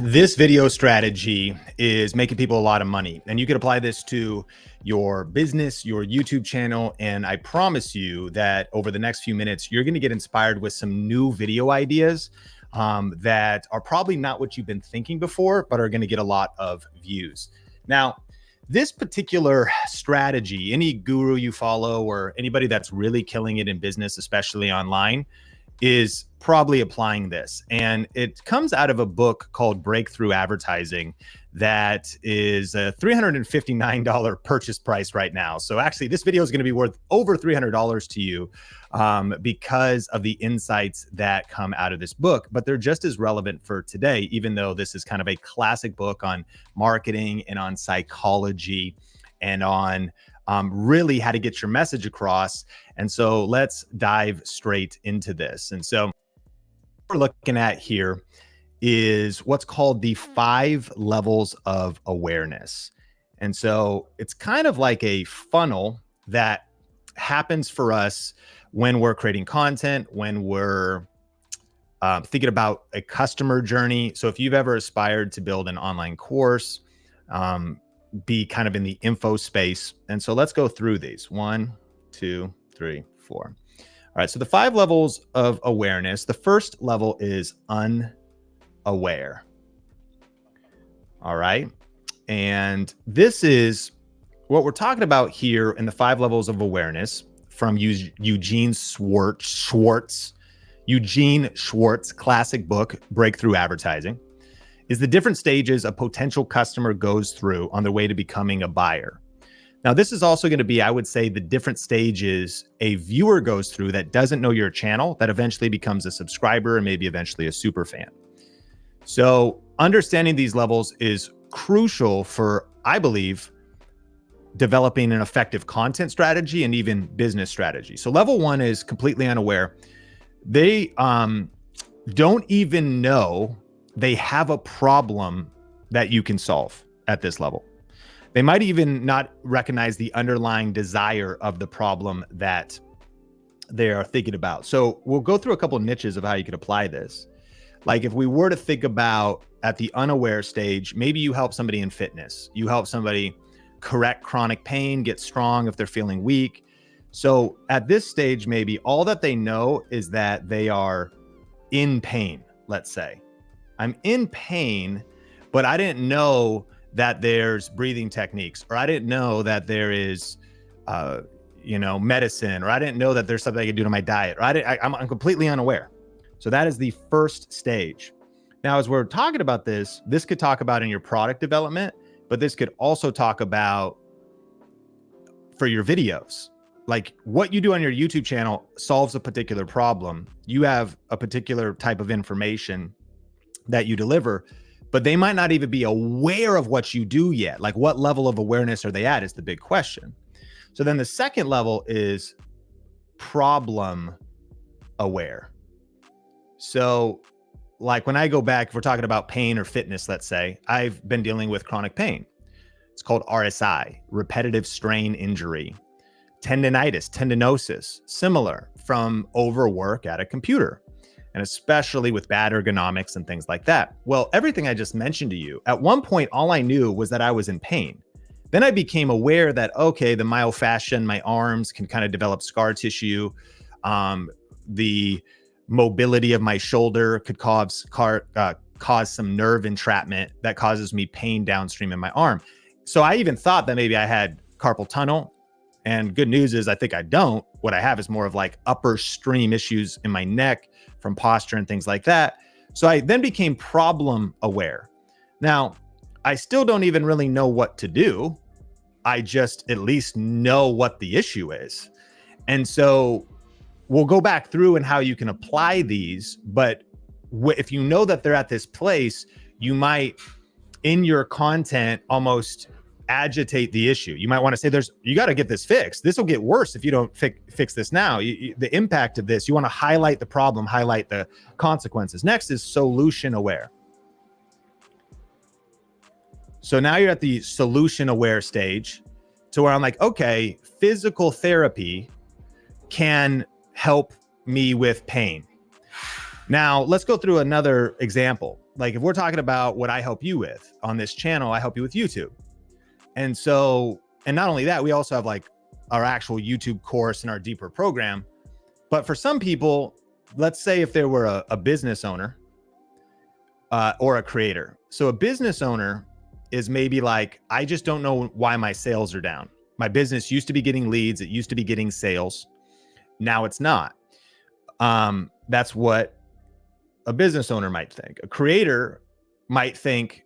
This video strategy is making people a lot of money, and you could apply this to your business, your YouTube channel. And I promise you that over the next few minutes, you're going to get inspired with some new video ideas that are probably not what you've been thinking before, but are going to get a lot of views. Now, this particular strategy, any guru you follow or anybody that's really killing it in business, especially online, is probably applying this. And it comes out of a book called Breakthrough Advertising that is a $359 purchase price right now. So actually, this video is going to be worth over $300 to you because of the insights that come out of this book. But they're just as relevant for today, even though this is kind of a classic book on marketing and on psychology and on really how to get your message across. And so let's dive straight into this. And so what we're looking at here is what's called the 5 levels of awareness. And so it's kind of like a funnel that happens for us when we're creating content, when we're thinking about a customer journey. So if you've ever aspired to build an online course, be kind of in the info space. And so let's go through these. 1, 2, 3, 4. All right. So the 5 levels of awareness. The first level is unaware. All right. And this is what we're talking about here in the 5 levels of awareness from Eugene Schwartz, classic book, Breakthrough Advertising, is the different stages a potential customer goes through on their way to becoming a buyer. Now, this is also going to be, I would say, the different stages a viewer goes through that doesn't know your channel, that eventually becomes a subscriber and maybe eventually a super fan. So understanding these levels is crucial for, I believe, developing an effective content strategy and even business strategy. So level 1 is completely unaware. They don't even know they have a problem that you can solve at this level. They might even not recognize the underlying desire of the problem that they are thinking about. So we'll go through a couple of niches of how you could apply this. Like if we were to think about at the unaware stage, maybe you help somebody in fitness. You help somebody correct chronic pain, get strong if they're feeling weak. So at this stage, maybe all that they know is that they are in pain, let's say. I'm in pain, but I didn't know that there's breathing techniques, or I didn't know that there is, medicine, or I didn't know that there's something I could do to my diet, or I'm completely unaware. So that is the first stage. Now, as we're talking about this could talk about in your product development, but this could also talk about for your videos. Like what you do on your YouTube channel solves a particular problem. You have a particular type of information that you deliver, but they might not even be aware of what you do yet. Like what level of awareness are they at is the big question. So then the second level is problem aware. So like when I go back, if we're talking about pain or fitness, let's say, I've been dealing with chronic pain. It's called RSI, repetitive strain injury, tendinitis, tendinosis, similar from overwork at a computer, and especially with bad ergonomics and things like that. Well, everything I just mentioned to you, at one point, all I knew was that I was in pain. Then I became aware that, okay, the myofascia in my arms can kind of develop scar tissue. The mobility of my shoulder could cause some nerve entrapment that causes me pain downstream in my arm. So I even thought that maybe I had carpal tunnel. And good news is I think I don't. What I have is more of like upper stream issues in my neck from posture and things like that. So I then became problem aware. Now, I still don't even really know what to do. I just at least know what the issue is. And so we'll go back through and how you can apply these. But if you know that they're at this place, you might, in your content, almost agitate the issue. You might want to say, you got to get this fixed. This will get worse if you don't fix this now. The impact of this, you want to highlight the problem, highlight the consequences. Next is solution aware. So now you're at the solution aware stage to where I'm like, okay, physical therapy can help me with pain. Now let's go through another example. like if we're talking about what I help you with on this channel, I help you with YouTube. And so, and not only that, we also have like our actual YouTube course and our deeper program. But for some people, let's say if there were a business owner or a creator. So a business owner is maybe like, I just don't know why my sales are down. My business used to be getting leads. It used to be getting sales. Now it's not. That's what a business owner might think. A creator might think,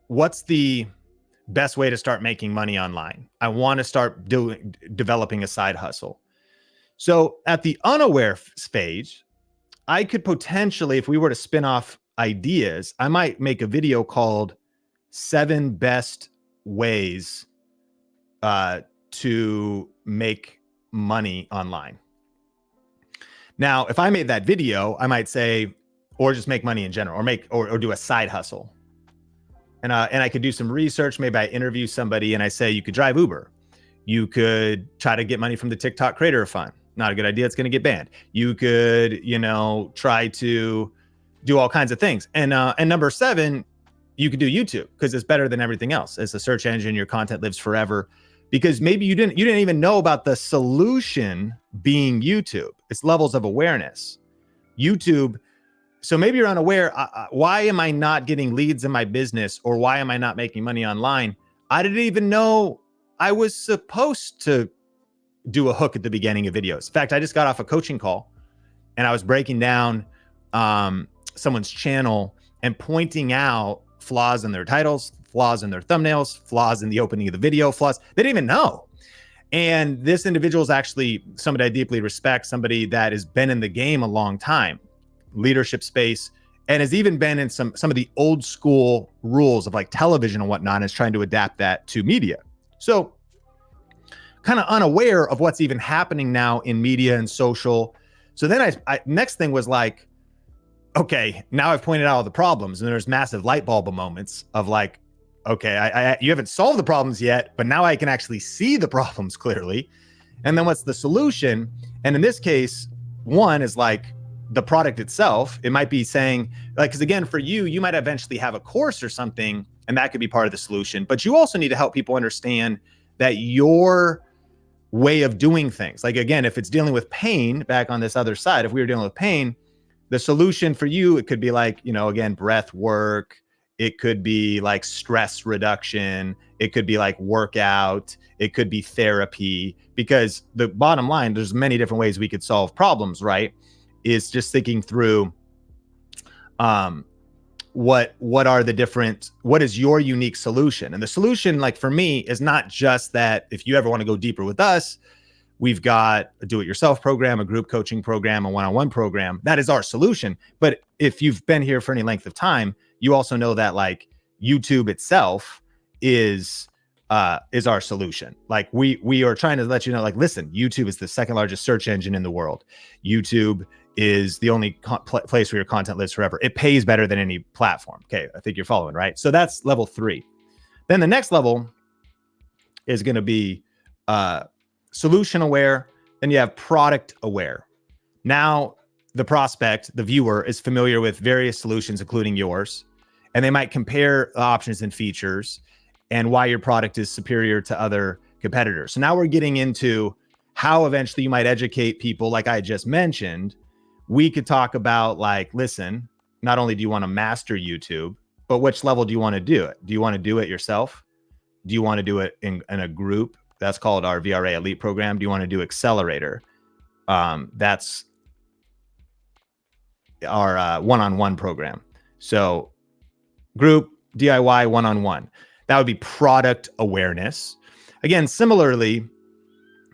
what's the best way to start making money online? I want to start developing a side hustle. So at the unaware stage, I could potentially, if we were to spin off ideas, I might make a video called 7 best ways to make money online. Now, if I made that video, I might say, or just make money in general, or do a side hustle. And I could do some research. Maybe I interview somebody and I say, you could drive Uber. You could try to get money from the TikTok Creator Fund. Not a good idea. It's going to get banned. You could, try to do all kinds of things. And number 7, you could do YouTube because it's better than everything else. As a search engine, your content lives forever. Because maybe you didn't even know about the solution being YouTube. It's levels of awareness. YouTube. So maybe you're unaware. Why am I not getting leads in my business, or why am I not making money online? I didn't even know I was supposed to do a hook at the beginning of videos. In fact, I just got off a coaching call and I was breaking down someone's channel and pointing out flaws in their titles, flaws in their thumbnails, flaws in the opening of the video, flaws they didn't even know. And this individual is actually somebody I deeply respect, somebody that has been in the game a long time, leadership space, and has even been in some of the old school rules of like television and whatnot, and is trying to adapt that to media. So kind of unaware of what's even happening now in media and social. So then I next thing was like, okay, now I've pointed out all the problems, and there's massive light bulb moments of like, okay, you haven't solved the problems yet, but now I can actually see the problems clearly. And then what's the solution? And in this case, one is like the product itself. It might be saying, like, because again, for you might eventually have a course or something, and that could be part of the solution. But you also need to help people understand that your way of doing things, like again, if it's dealing with pain, back on this other side, if we were dealing with pain, the solution for you, it could be like, again, breath work. It could be like stress reduction. It could be like workout. It could be therapy, because the bottom line, there's many different ways we could solve problems, right? Is just thinking through what is your unique solution? And the solution, like for me, is not just that if you ever want to go deeper with us, we've got a do-it-yourself program, a group coaching program, a one-on-one program. That is our solution. But if you've been here for any length of time, you also know that like YouTube itself is our solution. Like we are trying to let you know, like, listen, YouTube is the 2nd largest search engine in the world. YouTube is the only place where your content lives forever. It pays better than any platform. Okay, I think you're following, right? So that's level 3. Then the next level is going to be solution aware. Then you have product aware. Now the prospect, the viewer, is familiar with various solutions, including yours, and they might compare options and features and why your product is superior to other competitors. So now we're getting into how eventually you might educate people. Like I just mentioned, we could talk about like, listen, not only do you want to master YouTube, but which level do you want to do it? Do you want to do it yourself? Do you want to do it in a group? That's called our VRA Elite program. Do you want to do Accelerator? That's our one-on-one program. So group, DIY, one-on-one. That would be product awareness. Again, similarly,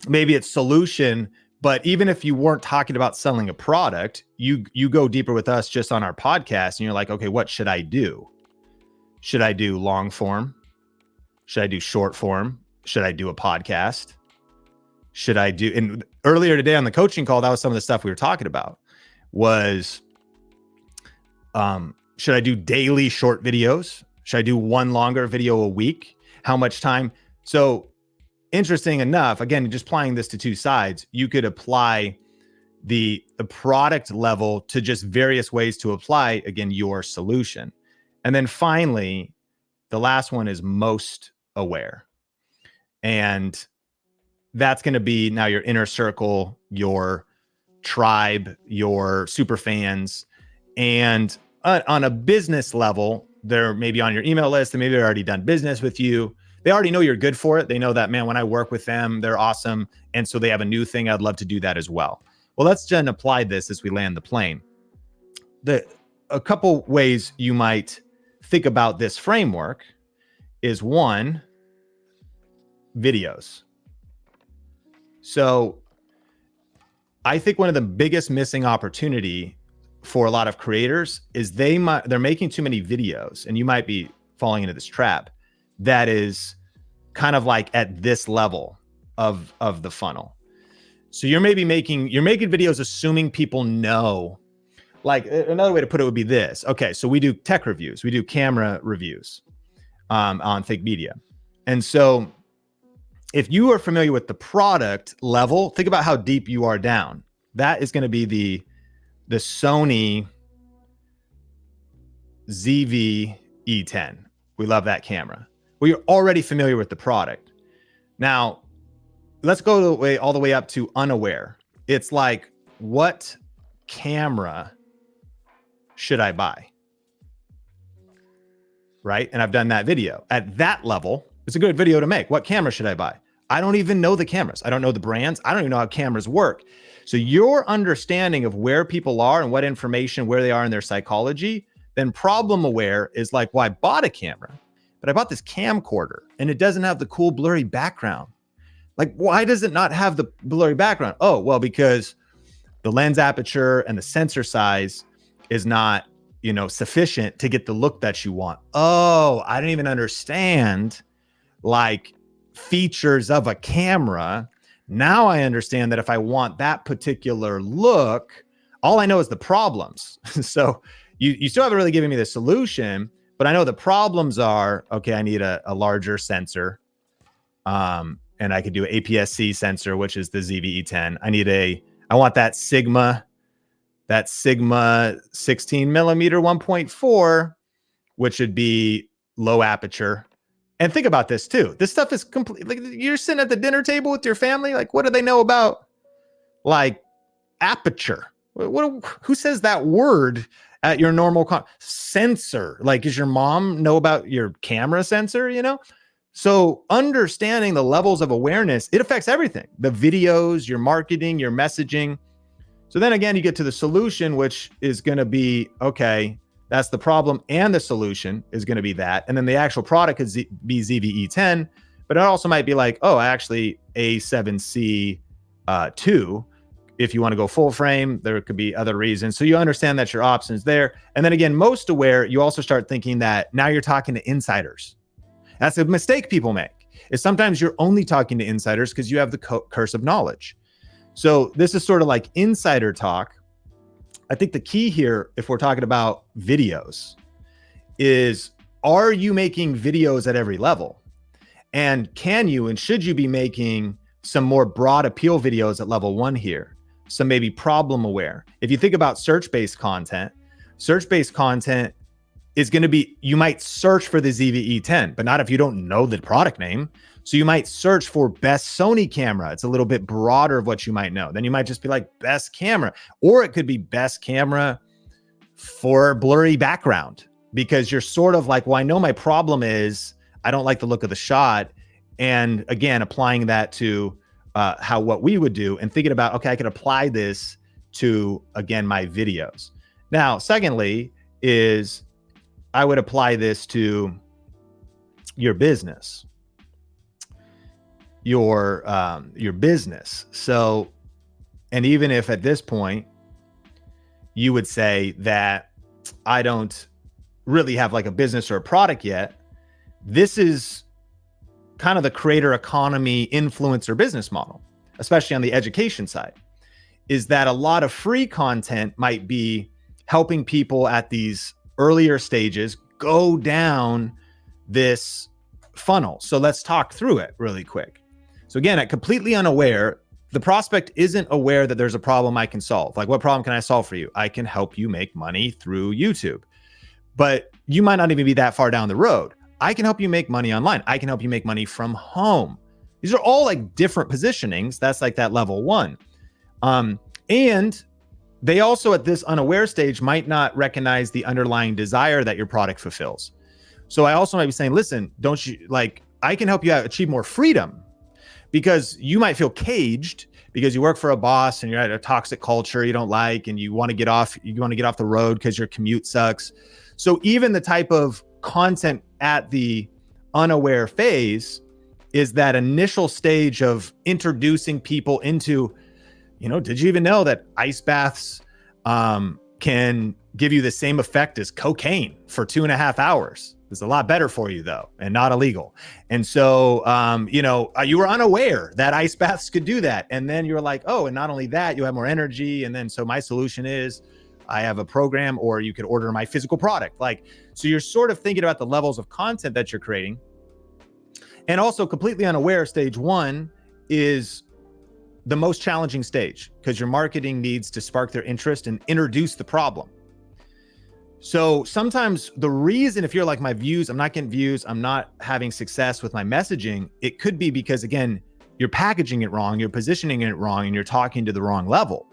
maybe it's solution, but even if you weren't talking about selling a product, you go deeper with us just on our podcast and you're like, okay, what should I do? Should I do long form? Should I do short form? Should I do a podcast? Should I do, and earlier today on the coaching call, that was some of the stuff we were talking about was, should I do daily short videos? Should I do one longer video a week? How much time? So interesting enough, again, just applying this to two sides, you could apply the product level to just various ways to apply, again, your solution. And then finally, the last one is most aware. And that's going to be now your inner circle, your tribe, your super fans. And on a business level, they're maybe on your email list and maybe they've already done business with you. They already know you're good for it. They know that, man, when I work with them, they're awesome. And so they have a new thing. I'd love to do that as well. Well, let's then apply this as we land the plane. A couple ways you might think about this framework is one, videos. So I think one of the biggest missing opportunity for a lot of creators is they're making too many videos, and you might be falling into this trap that is kind of like at this level of the funnel. So you're making videos assuming people know. Like another way to put it would be this. Okay, so we do tech reviews, we do camera reviews on Think Media. And so if you are familiar with the product level, think about how deep you are down. That is going to be the Sony ZV-E10. We love that camera. Well, you're already familiar with the product. Now, let's go all the way up to unaware. It's like, what camera should I buy? Right? And I've done that video. At that level, it's a good video to make. What camera should I buy? I don't even know the cameras. I don't know the brands. I don't even know how cameras work. So your understanding of where people are and what information, where they are in their psychology, then problem aware is like, well, I bought a camera, but I bought this camcorder and it doesn't have the cool blurry background. Like, why does it not have the blurry background? Oh, well, because the lens aperture and the sensor size is not, sufficient to get the look that you want. Oh, I didn't even understand like features of a camera. Now I understand that if I want that particular look, all I know is the problems. So you still haven't really given me the solution, but I know the problems are, okay, I need a larger sensor. And I could do an APS-C sensor, which is the ZV-E10. I want that Sigma 16 millimeter 1.4, which would be low aperture. And think about this too. This stuff is complete. Like, you're sitting at the dinner table with your family. Like, what do they know about like aperture? Who says that word at your normal sensor? Like, does your mom know about your camera sensor? So understanding the levels of awareness, it affects everything. The videos, your marketing, your messaging. So then again, you get to the solution, which is going to be, okay, that's the problem. And the solution is going to be that. And then the actual product could be ZV-E10, but it also might be like, oh, actually A7C 2. If you want to go full frame, there could be other reasons. So you understand that your options there. And then again, most aware, you also start thinking that now you're talking to insiders. That's a mistake people make, is sometimes you're only talking to insiders because you have the curse of knowledge. So this is sort of like insider talk. I think the key here, if we're talking about videos, is, are you making videos at every level? And can you and should you be making some more broad appeal videos at level 1 here? Some maybe problem aware. If you think about search-based content is going to be, you might search for the ZV-E10, but not if you don't know the product name. So you might search for best Sony camera. It's a little bit broader of what you might know. Then you might just be like best camera, or it could be best camera for blurry background, because you're sort of like, well, I know my problem is I don't like the look of the shot. And again, applying that to what we would do and thinking about, okay, I could apply this to, again, my videos. Now, secondly, is I would apply this to your business, your business. So, and even if at this point you would say that I don't really have like a business or a product yet, this is kind of the creator economy influencer business model, especially on the education side, is that a lot of free content might be helping people at these earlier stages go down this funnel. So let's talk through it really quick. So again, at completely unaware, the prospect isn't aware that there's a problem I can solve. Like, what problem can I solve for you? I can help you make money through YouTube. But you might not even be that far down the road. I can help you make money online. I can help you make money from home. These are all like different positionings. That's like that level one. And they also at this unaware stage might not recognize the underlying desire that your product fulfills. So I also might be saying, listen, don't you like, I can help you achieve more freedom, because you might feel caged because you work for a boss and you're at a toxic culture you don't like, and you want to get off the road because your commute sucks. So even the type of content at the unaware phase is that initial stage of introducing people into, did you even know that ice baths can give you the same effect as cocaine for 2.5 hours? It's a lot better for you though, and not illegal. And so, you were unaware that ice baths could do that. And then you're like, oh, and not only that, you have more energy. And then, so my solution is I have a program, or you could order my physical product. Like, so you're sort of thinking about the levels of content that you're creating. And also completely unaware, stage one is the most challenging stage, because your marketing needs to spark their interest and introduce the problem. So sometimes the reason, if you're like, my views, I'm not getting views, I'm not having success with my messaging, it could be because, again, you're packaging it wrong, you're positioning it wrong, and you're talking to the wrong level.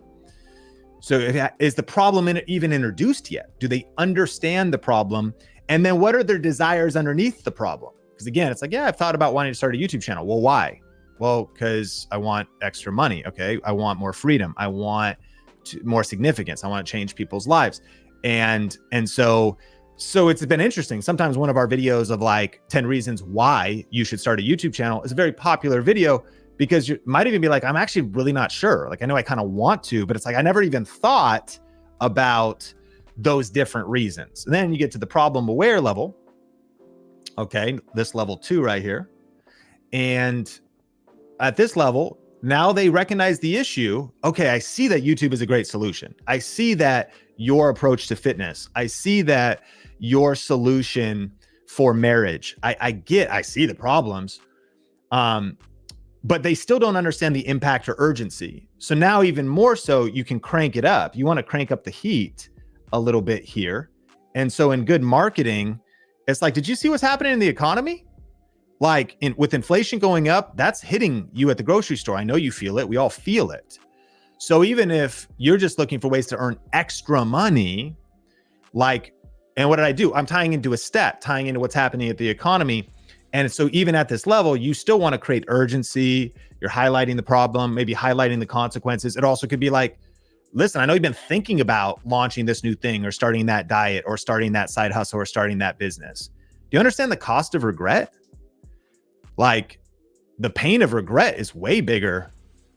So is the problem even introduced yet? Do they understand the problem? And then what are their desires underneath the problem? Because again, it's like, yeah, I've thought about wanting to start a YouTube channel. Well, why? Well, because I want extra money. Okay. I want more freedom. I want more significance. I want to change people's lives. And so it's been interesting. Sometimes one of our videos of like 10 reasons why you should start a YouTube channel is a very popular video, because you might even be like, I'm actually really not sure. Like, I know I kind of want to, but it's like, I never even thought about those different reasons. And then you get to the problem aware level. Okay. This level 2 right here. And at this level, now they recognize the issue. Okay, I see that YouTube is a great solution. I see that your approach to fitness. I see that your solution for marriage. I see the problems. But they still don't understand the impact or urgency. So now even more so, you can crank it up. You want to crank up the heat a little bit here. And so in good marketing, it's like, did you see what's happening in the economy? Like with inflation going up, that's hitting you at the grocery store. I know you feel it. We all feel it. So even if you're just looking for ways to earn extra money, and what did I do? I'm tying into a stat, tying into what's happening at the economy. And so even at this level, you still want to create urgency. You're highlighting the problem, maybe highlighting the consequences. It also could be like, listen, I know you've been thinking about launching this new thing, or starting that diet, or starting that side hustle, or starting that business. Do you understand the cost of regret? Like, the pain of regret is way bigger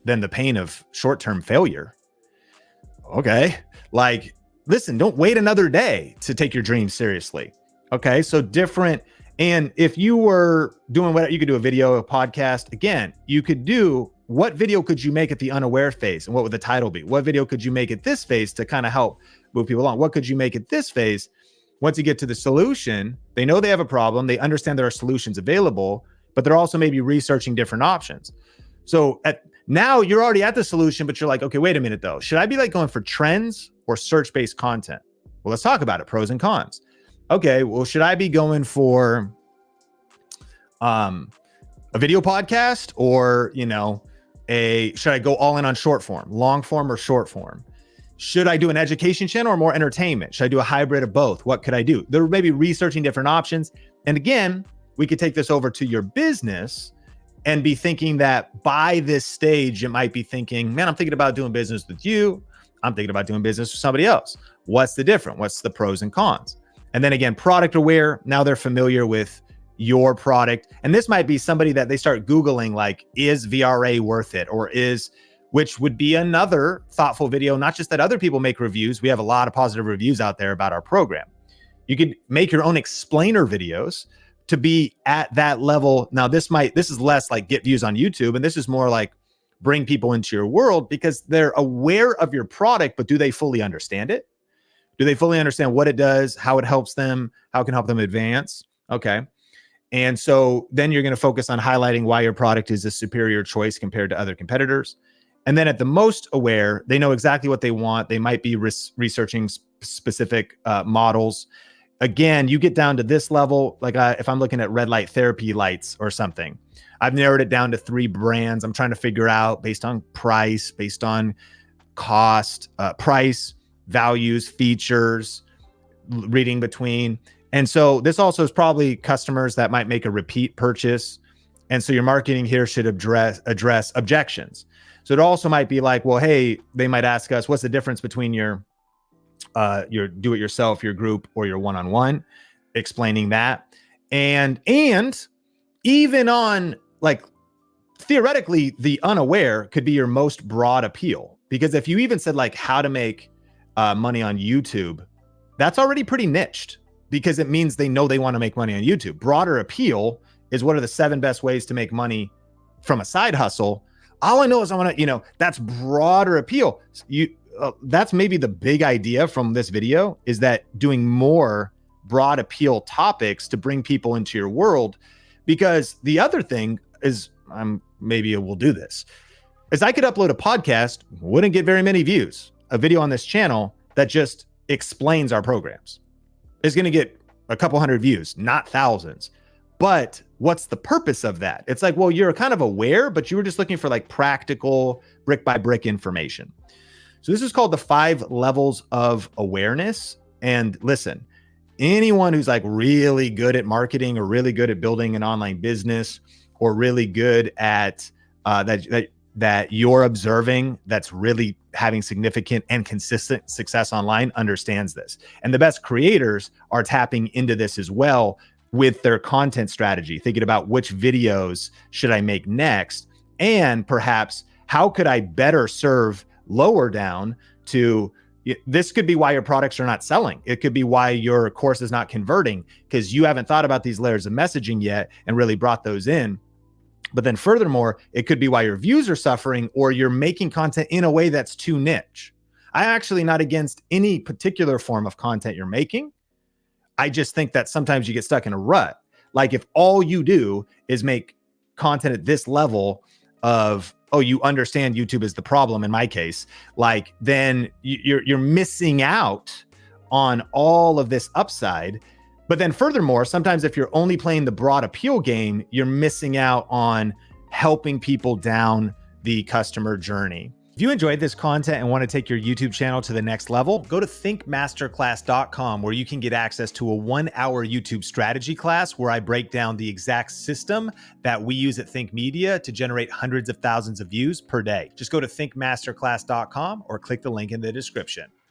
than the pain of short-term failure. Okay. Like, listen, don't wait another day to take your dreams seriously. Okay. So different. And if you were doing what you could do, a video, a podcast, again, you could do, what video could you make at the unaware phase? And what would the title be? What video could you make at this phase to kind of help move people along? What could you make at this phase? Once you get to the solution, they know they have a problem. They understand there are solutions available, but they're also maybe researching different options. So now you're already at the solution, but you're like, okay, wait a minute though. Should I be like going for trends or search-based content? Well, let's talk about it, pros and cons. Okay, well, should I be going for a video podcast, or, should I go all in on short form, long form, or short form? Should I do an education channel or more entertainment? Should I do a hybrid of both? What could I do? They're maybe researching different options. And again, we could take this over to your business and be thinking that by this stage, it might be thinking, man, I'm thinking about doing business with you. I'm thinking about doing business with somebody else. What's the difference? What's the pros and cons? And then again, product aware. Now they're familiar with your product. And this might be somebody that they start Googling, like, is VRA worth it? Or which would be another thoughtful video. Not just that other people make reviews. We have a lot of positive reviews out there about our program. You could make your own explainer videos to be at that level. Now this is less like get views on YouTube, and this is more like bring people into your world, because they're aware of your product, but do they fully understand it? Do they fully understand what it does, how it helps them, how it can help them advance? Okay. And so then you're going to focus on highlighting why your product is a superior choice compared to other competitors. And then at the most aware, they know exactly what they want. They might be researching specific models. Again, you get down to this level, like if I'm looking at red light therapy lights or something, I've narrowed it down to 3 brands. I'm trying to figure out based on price, based on cost, price, values, features, reading between. And so this also is probably customers that might make a repeat purchase. And so your marketing here should address objections. So it also might be like, well, hey, they might ask us, what's the difference between your do-it-yourself, your group, or your one-on-one, explaining that. And even on, like, theoretically, the unaware could be your most broad appeal, because if you even said like how to make money on YouTube, that's already pretty niched, because it means they know they want to make money on YouTube. Broader appeal is what are the 7 best ways to make money from a side hustle. All I know is I want to, that's broader appeal. That's maybe the big idea from this video, is that doing more broad appeal topics to bring people into your world. Because the other thing is, maybe we'll do this, is I could upload a podcast, wouldn't get very many views. A video on this channel that just explains our programs is going to get a couple hundred views, not thousands. But what's the purpose of that? It's like, well, you're kind of aware, but you were just looking for like practical brick by brick information. So this is called the 5 levels of awareness. And listen, anyone who's like really good at marketing or really good at building an online business or really good at that you're observing, that's really having significant and consistent success online, understands this. And the best creators are tapping into this as well with their content strategy, thinking about which videos should I make next, and perhaps how could I better serve lower down to, this could be why your products are not selling. It could be why your course is not converting, because you haven't thought about these layers of messaging yet and really brought those in. But then furthermore, it could be why your views are suffering, or you're making content in a way that's too niche. I'm actually not against any particular form of content you're making. I just think that sometimes you get stuck in a rut. Like if all you do is make content at this level of, oh, you understand YouTube is the problem in my case, like then you're missing out on all of this upside. But then furthermore, sometimes if you're only playing the broad appeal game, you're missing out on helping people down the customer journey. If you enjoyed this content and want to take your YouTube channel to the next level, go to thinkmasterclass.com, where you can get access to a 1-hour YouTube strategy class where I break down the exact system that we use at Think Media to generate hundreds of thousands of views per day. Just go to thinkmasterclass.com or click the link in the description.